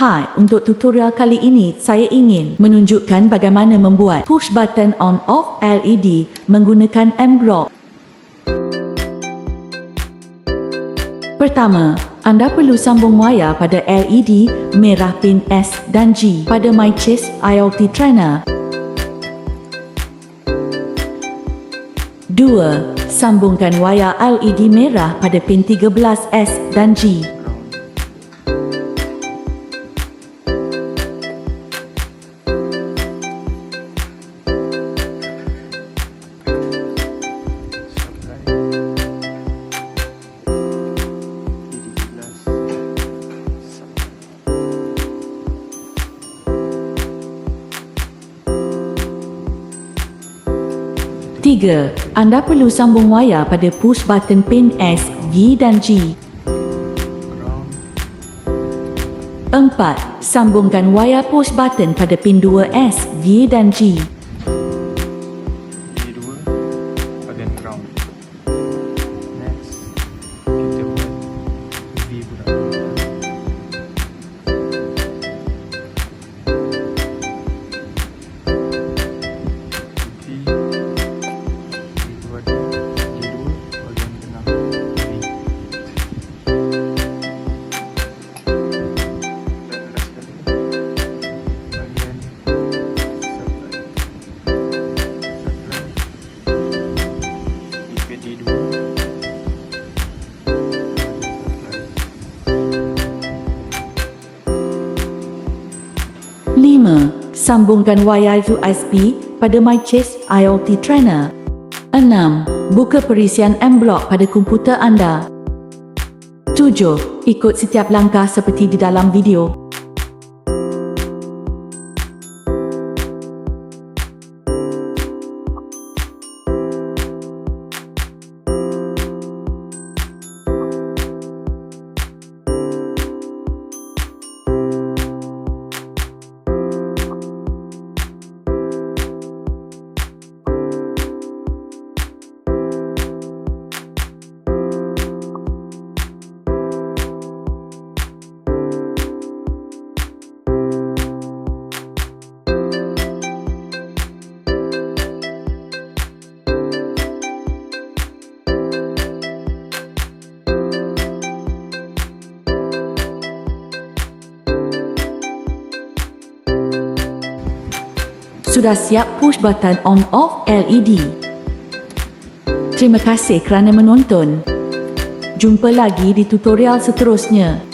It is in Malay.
Hai, untuk tutorial kali ini saya ingin menunjukkan bagaimana membuat push button on off LED menggunakan mBlock. Pertama, anda perlu sambung wayar pada LED merah pin S dan G pada Mycest Iot Kit. 2. Sambungkan wayar LED merah pada pin 13S dan G. 3. Anda perlu sambung wayar pada push button pin S, G dan G. 4. Sambungkan wayar push button pada pin 2S, G dan G. G2 bagian ground. Next kita buat V pula. Sambungkan wayar USB pada Mycest Iot Kit. 6. Buka perisian mBlock pada komputer anda. 7. Ikut setiap langkah seperti di dalam video. Sudah siap push button on off LED. Terima kasih kerana menonton. Jumpa lagi di tutorial seterusnya.